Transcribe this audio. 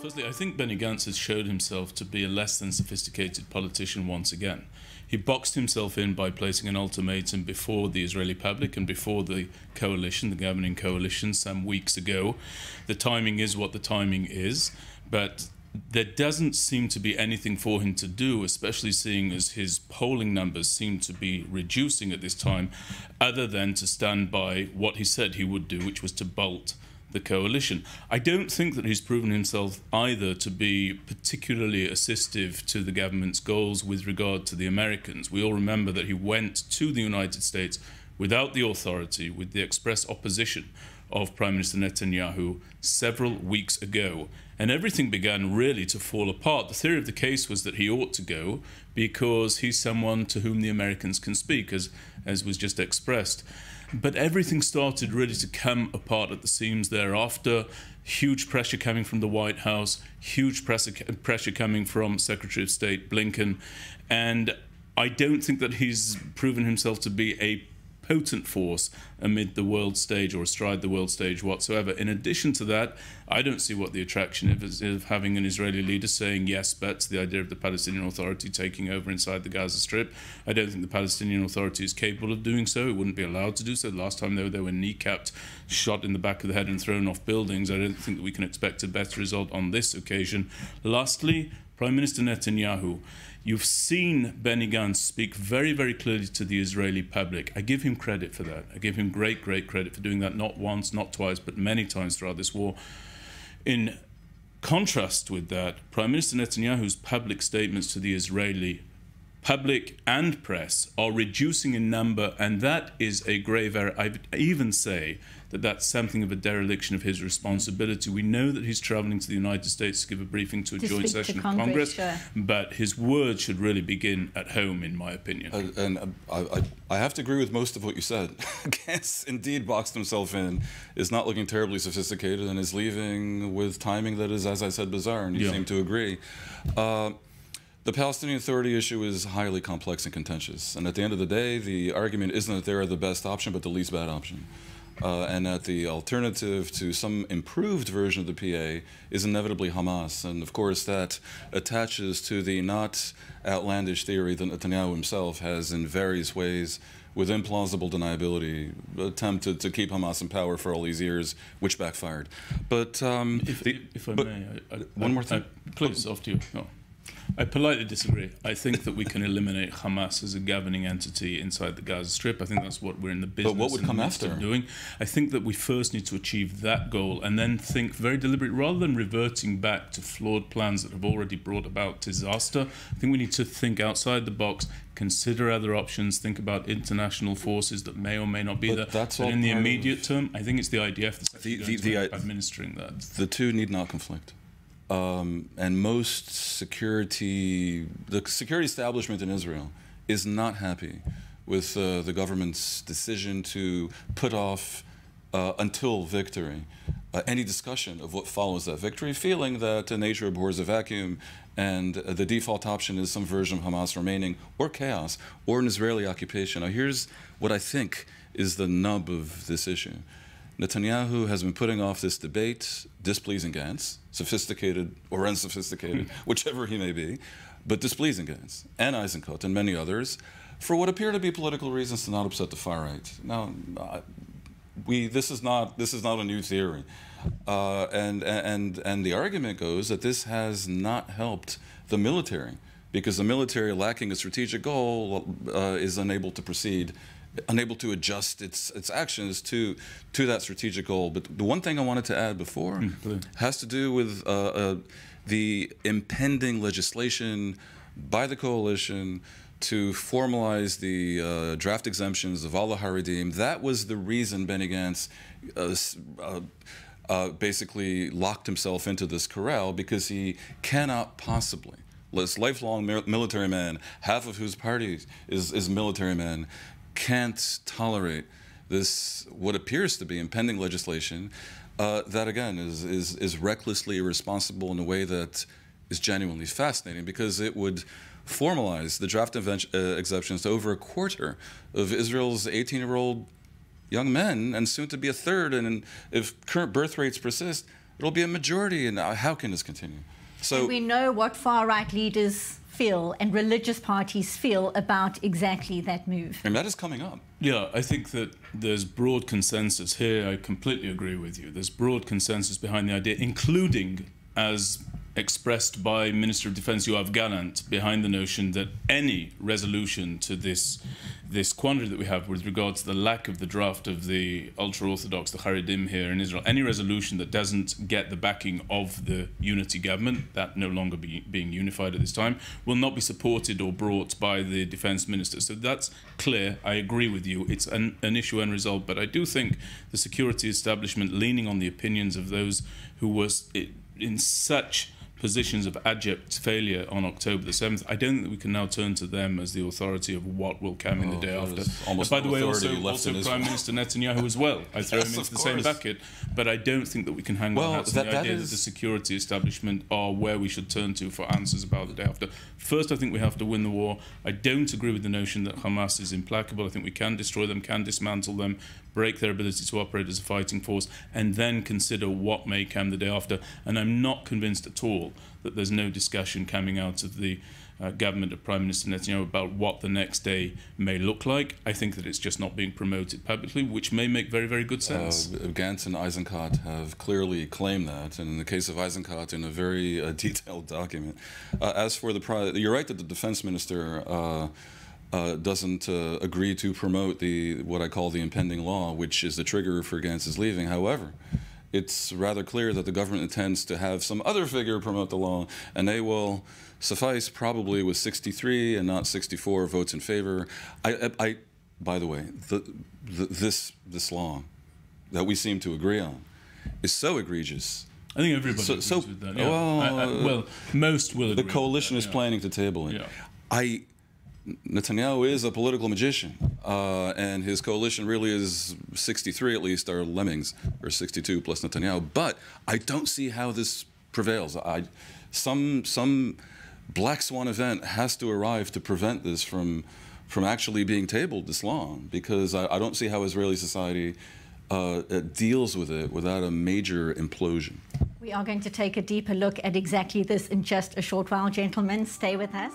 Firstly, I think Benny Gantz has showed himself to be a less than sophisticated politician once again. He boxed himself in by placing an ultimatum before the Israeli public and before the coalition, the governing coalition, some weeks ago. The timing is what the timing is, but there doesn't seem to be anything for him to do, especially seeing as his polling numbers seem to be reducing at this time, other than to stand by what he said he would do, which was to bolt the coalition. I don't think that he's proven himself either to be particularly assistive to the government's goals with regard to the Americans. We all remember that he went to the United States without the authority, with the express opposition of Prime Minister Netanyahu several weeks ago, and everything began really to fall apart. The theory of the case was that he ought to go because he's someone to whom the Americans can speak, as was just expressed. But everything started really to come apart at the seams thereafter. Huge pressure coming from the White House, huge pressure coming from Secretary of State Blinken. And I don't think that he's proven himself to be a potent force amid the world stage or astride the world stage whatsoever. In addition to that, I don't see what the attraction is of having an Israeli leader saying yes, but to the idea of the Palestinian Authority taking over inside the Gaza Strip. I don't think the Palestinian Authority is capable of doing so. It wouldn't be allowed to do so. The last time they were kneecapped, shot in the back of the head and thrown off buildings. I don't think that we can expect a better result on this occasion. Lastly, Prime Minister Netanyahu. You've seen Benny Gantz speak very, very clearly to the Israeli public. I give him credit for that. I give him great, great credit for doing that not once, not twice, but many times throughout this war. In contrast with that, Prime Minister Netanyahu's public statements to the Israeli public and press are reducing in number, and that is a grave error. I would even say that that's something of a dereliction of his responsibility. We know that he's traveling to the United States to give a briefing to a joint session of Congress, sure, but his words should really begin at home, in my opinion. I have to agree with most of what you said. Gantz indeed boxed himself in, is not looking terribly sophisticated, and is leaving with timing that is, as I said, bizarre, and you seem to agree. The Palestinian Authority issue is highly complex and contentious, and at the end of the day, the argument isn't that they're the best option, but the least bad option. And that the alternative to some improved version of the PA is inevitably Hamas. And of course that attaches to the not outlandish theory that Netanyahu himself has in various ways, with implausible deniability, attempted to keep Hamas in power for all these years, which backfired. But if I may, one more thing. Please, off to you. No. I politely disagree. I think that we can eliminate Hamas as a governing entity inside the Gaza Strip. I think that's what we're in the business of doing. I think that we first need to achieve that goal and then think very deliberately, rather than reverting back to flawed plans that have already brought about disaster. I think we need to think outside the box, consider other options, think about international forces that may or may not be there. But in the immediate term, I think it's the IDF that's administering that. The two need not conflict. And most the security establishment in Israel is not happy with the government's decision to put off until victory any discussion of what follows that victory, feeling that nature abhors a vacuum and the default option is some version of Hamas remaining, or chaos, or an Israeli occupation. Now here's what I think is the nub of this issue. Netanyahu has been putting off this debate, displeasing Gantz, sophisticated or unsophisticated, whichever he may be, but displeasing Gantz and Eisenkot and many others, for what appear to be political reasons to not upset the far right. Now, this is not a new theory, and the argument goes that this has not helped the military, because the military, lacking a strategic goal, is unable to proceed, unable to adjust its actions to that strategic goal. But the one thing I wanted to add before has to do with the impending legislation by the coalition to formalize the draft exemptions of all the Haredim. That was the reason Benny Gantz basically locked himself into this corral, because he cannot possibly, this lifelong military man, half of whose party is military men, can't tolerate this, what appears to be impending legislation that, again, is recklessly irresponsible in a way that is genuinely fascinating, because it would formalize the draft exemptions to over a quarter of Israel's 18-year-old young men, and soon to be a third. And if current birth rates persist, it'll be a majority. And how can this continue? So and we know what far-right leaders feel and religious parties feel about exactly that move. And that is coming up. Yeah, I think that there's broad consensus here. I completely agree with you. There's broad consensus behind the idea, including, as expressed by Minister of Defense Yoav Gallant, behind the notion that any resolution to this quandary that we have with regard to the lack of the draft of the ultra-Orthodox, the Haredim here in Israel, any resolution that doesn't get the backing of the unity government, that no longer being unified at this time, will not be supported or brought by the defense minister. So that's clear. I agree with you. It's an issue and result, but I do think the security establishment, leaning on the opinions of those who was in such positions of abject failure on October the 7th, I don't think that we can now turn to them as the authority of what will come in the day after. By the way, also Prime Minister Netanyahu as well. I throw him into the same bucket, but I don't think that we can hang on to the idea that the security establishment are where we should turn to for answers about the day after. First, I think we have to win the war. I don't agree with the notion that Hamas is implacable. I think we can destroy them, can dismantle them, break their ability to operate as a fighting force, and then consider what may come the day after. And I'm not convinced at all that there's no discussion coming out of the government of Prime Minister Netanyahu about what the next day may look like. I think that it's just not being promoted publicly, which may make very, very good sense. Gantz and Eisenkot have clearly claimed that, and in the case of Eisenkot, in a very detailed document. As for you're right that the defense minister doesn't agree to promote what I call the impending law, which is the trigger for Gantz's leaving. However, it's rather clear that the government intends to have some other figure promote the law, and they will suffice probably with 63 and not 64 votes in favor. By the way, this law that we seem to agree on is so egregious. I think everybody agrees with that. Yeah. Well, most will agree. The coalition is planning to table it. Yeah. Netanyahu is a political magician, and his coalition really is 63 at least are lemmings, or 62 plus Netanyahu. But I don't see how this prevails. Some black swan event has to arrive to prevent this from actually being tabled this long, because I don't see how Israeli society deals with it without a major implosion. We are going to take a deeper look at exactly this in just a short while, gentlemen. Stay with us.